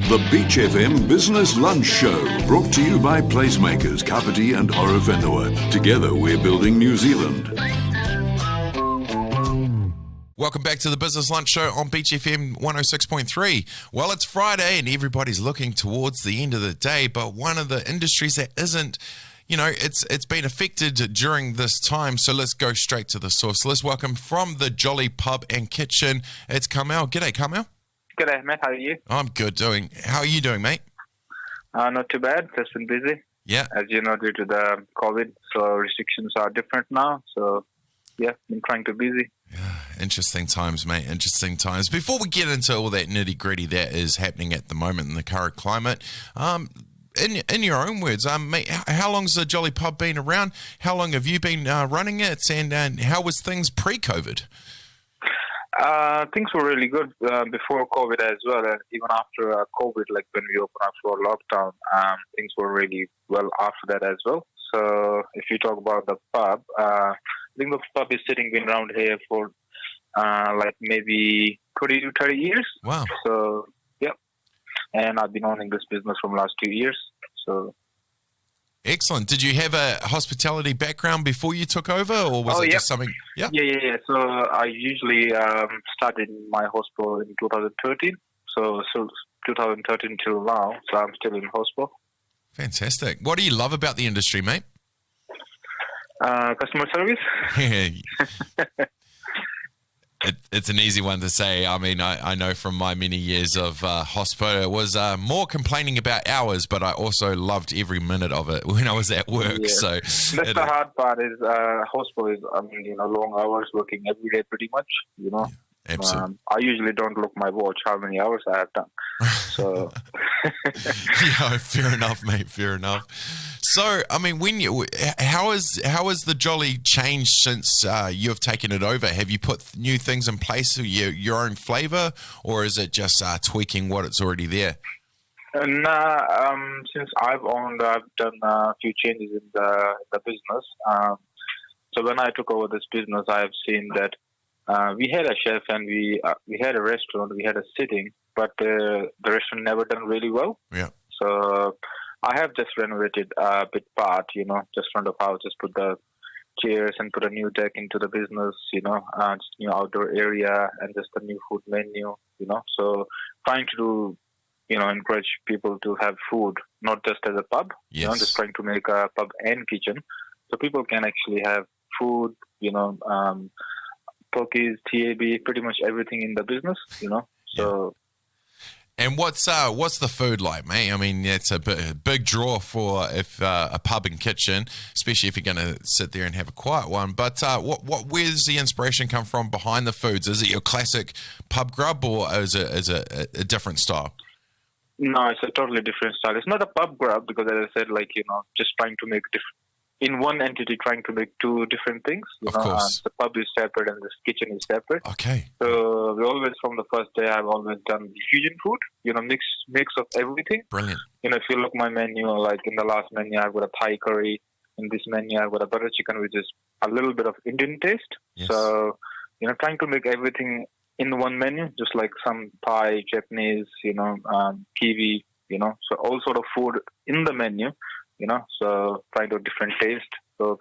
The Beach FM Business Lunch Show, brought to you by PlaceMakers Kapiti Horowhenua. Together we're building New Zealand. Welcome back to the Business Lunch Show on Beach FM 106.3. Well, it's Friday and everybody's looking towards the end of the day, but one of the industries that isn't, it's been affected during this time. So let's go straight to the source. Let's welcome from the Jolly Pub and Kitchen, it's Kamal. G'day, Kamal. G'day, mate. How are you? I'm good. How are you doing, mate? Not too bad. Just been busy. Yeah. As you know, due to the COVID, so restrictions are different now. So, yeah, been trying to be busy. Interesting times, mate. Interesting times. Before we get into all that nitty-gritty that is happening at the moment in the current climate, in your own words, mate, how long's the Jolly Pub been around? How long have you been running it? And how was things pre-COVID? Things were really good before COVID as well, and even after COVID, like when we opened up for lockdown, things were really well after that as well. So if you talk about the pub, I think the pub is been around here for like maybe 20 to 30 years. Wow. So, yeah. And I've been owning this business from last 2 years. So. Excellent. Did you have a hospitality background before you took over, or was it just something? Yeah. So I usually started my hospital in 2013. So 2013 till now. So I'm still in hospital. Fantastic. What do you love about the industry, mate? Customer service. It's an easy one to say. I mean, I know from my many years of hospital, it was more complaining about hours, but I also loved every minute of it when I was at work. Yeah. So that's the hard part is hospital is, long hours, working every day pretty much, Yeah, absolutely. I usually don't look my watch how many hours I have done. So yeah, fair enough, mate. Fair enough. So, I mean, how has the Jolly changed since you've taken it over? Have you put new things in place, your own flavour, or is it just tweaking what it's already there? Since I've owned, I've done a few changes in the business. So when I took over this business, I've seen that we had a chef and we had a restaurant, we had a sitting, but the restaurant never done really well. Yeah. So I have just renovated a bit part, just front of house, just put the chairs and put a new deck into the business, just new outdoor area and just a new food menu, So trying to encourage people to have food, not just as a pub, yes. Just trying to make a pub and kitchen so people can actually have food, pokies, TAB, pretty much everything in the business, So. And what's the food like, mate? I mean, it's a big draw for a pub and kitchen, especially if you're going to sit there and have a quiet one. But where's the inspiration come from behind the foods? Is it your classic pub grub, or is it a different style? No, it's a totally different style. It's not a pub grub because, as I said, just trying to make in one entity, trying to make two different things. Of course. The pub is separate and the kitchen is separate. Okay. So we always, from the first day, I've always done the fusion food, mix of everything. Brilliant. If you look my menu, like in the last menu, I've got a Thai curry. In this menu, I've got a butter chicken, which is a little bit of Indian taste. Yes. So, trying to make everything in one menu, just like some Thai, Japanese, kiwi, so all sort of food in the menu. So trying to different taste so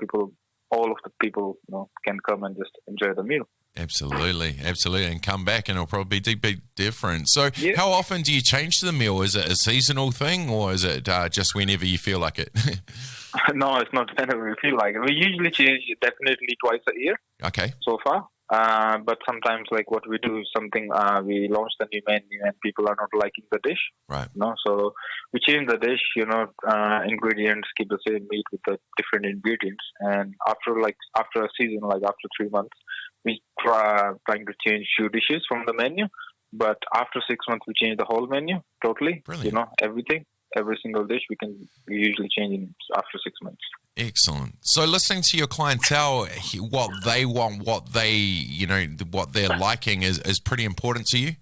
all of the people, can come and just enjoy the meal. Absolutely, and come back and it'll probably be different. So yeah. How often do you change the meal? Is it a seasonal thing, or is it just whenever you feel like it? No, it's not whenever we feel like it. We usually change it definitely twice a year. Okay. So far. But sometimes, like what we do is something, we launch the new menu and people are not liking the dish. Right. So we change the dish, ingredients, keep the same meat with the different ingredients. And after a season, like after 3 months, we trying to change few dishes from the menu. But after 6 months, we change the whole menu totally. Brilliant. Everything. Every single dish we usually change in after 6 months. Excellent. So listening to your clientele, what they want, what they're liking is pretty important to you?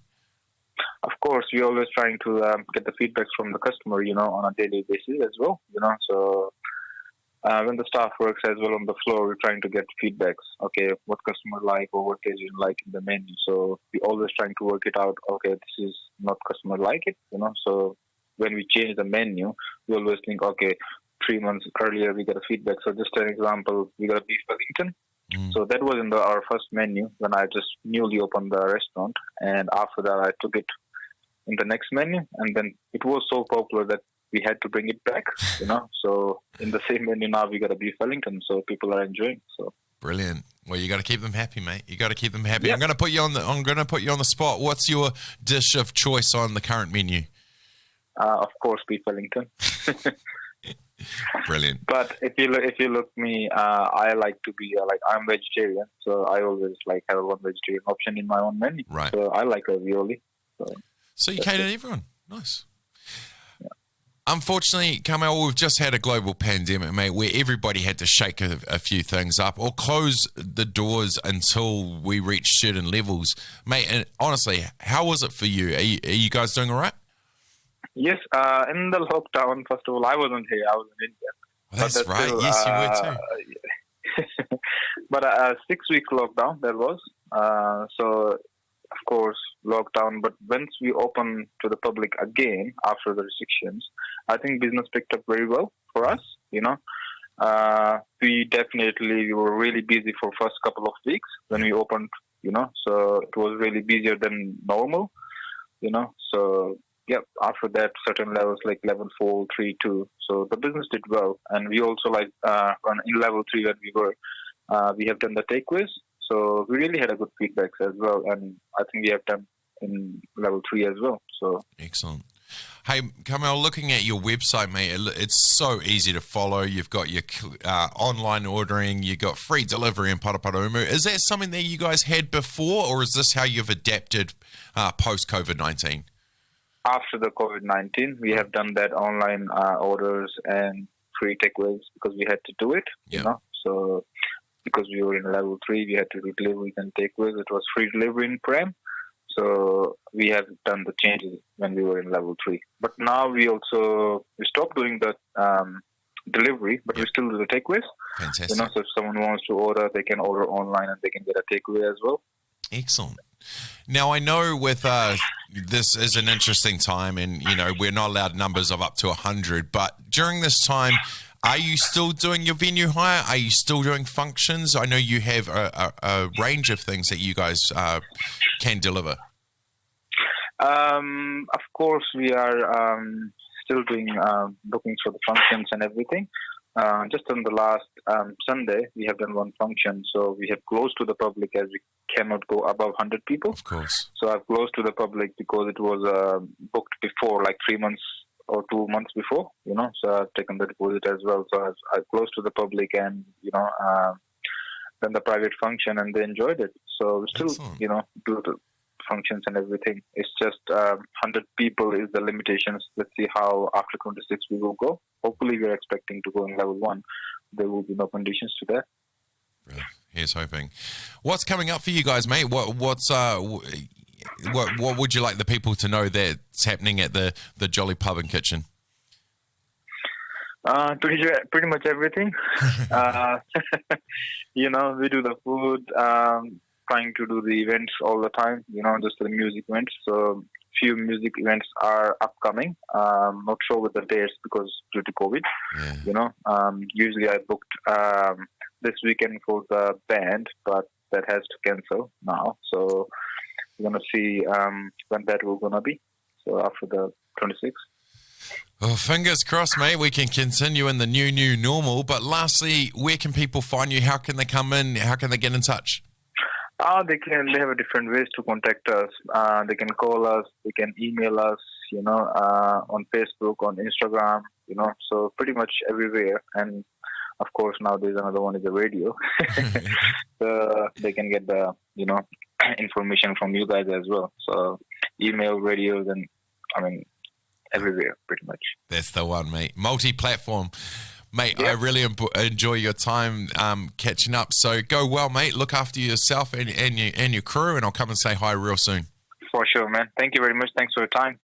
Of course, we're always trying to get the feedback from the customer, on a daily basis as well, So when the staff works as well on the floor, we're trying to get feedbacks. Okay, what customer like or what they didn't like in the menu. So we always trying to work it out. Okay, this is not customer like it, So when we change the menu, we always think, okay, 3 months earlier we got a feedback. So just an example, we got a beef Wellington. So that was in our first menu when I just newly opened the restaurant, and after that I took it in the next menu, and then it was so popular that we had to bring it back, So in the same menu now we got a beef Wellington, so people are enjoying. So brilliant. Well, you got to keep them happy, mate. You got to keep them happy. Yeah. I'm going to put you on the spot. What's your dish of choice on the current menu? Of course, beef Wellington. Brilliant. But if you look me, I like to be I'm vegetarian, so I always have one vegetarian option in my own menu. Right. So I like ravioli. So you cater to everyone. Nice. Yeah. Unfortunately, Kamal, we've just had a global pandemic, mate, where everybody had to shake a few things up or close the doors until we reach certain levels, mate. And honestly, how was it for you? Are you guys doing all right? Yes, in the lockdown, first of all, I wasn't here. I was in India. Oh, that's right. Still, yes, you were too. But a 6-week lockdown there was. So, of course, lockdown. But once we opened to the public again after the restrictions, I think business picked up very well for us. We were really busy for first couple of weeks when we opened. So it was really busier than normal. So. Yeah, after that, certain levels like level 4, 3, 2. So the business did well. And we also in level 3 when we were, we have done the takeaways. So we really had a good feedbacks as well. And I think we have done in level 3 as well. So excellent. Hey, Kamal, looking at your website, mate, it's so easy to follow. You've got your online ordering, you've got free delivery in Paraparaumu. Is that something that you guys had before, or is this how you've adapted post-COVID-19? After the COVID-19, we have done that online orders and free takeaways because we had to do it, So because we were in level 3, we had to do deliveries and takeaways. It was free delivery in Prem. So we have done the changes when we were in level 3. But now we stopped doing the delivery, but we still do the takeaways. Fantastic. So if someone wants to order, they can order online and they can get a takeaway as well. Excellent. Now, I know with this is an interesting time and, we're not allowed numbers of up to 100, but during this time, are you still doing your venue hire? Are you still doing functions? I know you have a range of things that you guys can deliver. Of course, we are still doing bookings for the functions and everything. Just on the last Sunday, we have done one function. So we have closed to the public as we cannot go above 100 people. Of course. So I've closed to the public because it was booked before, like 3 months or 2 months before, So I've taken the deposit as well. So I've closed to the public and, done the private function and they enjoyed it. So we still, excellent. do the functions and everything. It's just 100 people is the limitations. Let's see how after 26 we will go. Hopefully we're expecting to go in level 1. There will be no conditions to that. Right. Here's hoping. What's coming up for you guys, mate? What would you like the people to know that's happening at the Jolly Pub and Kitchen? Pretty much everything. We do the food, trying to do the events all the time, just the music events. So few music events are upcoming. Not sure with the dates because due to COVID. Yeah. Usually I booked this weekend for the band, but that has to cancel now. So we're going to see when that will going to be. So after the 26th. Well, fingers crossed, mate. We can continue in the new normal. But lastly, where can people find you? How can they come in? How can they get in touch? They have a different ways to contact us. They can call us, they can email us, on Facebook, on Instagram, so pretty much everywhere. And of course, now there's another one is the radio. So they can get the, information from you guys as well. So email, radios, and everywhere pretty much. That's the one, mate. Multi-platform. Mate, Yep. I really enjoy your time catching up. So go well, mate. Look after yourself and your crew, and I'll come and say hi real soon. For sure, man. Thank you very much. Thanks for your time.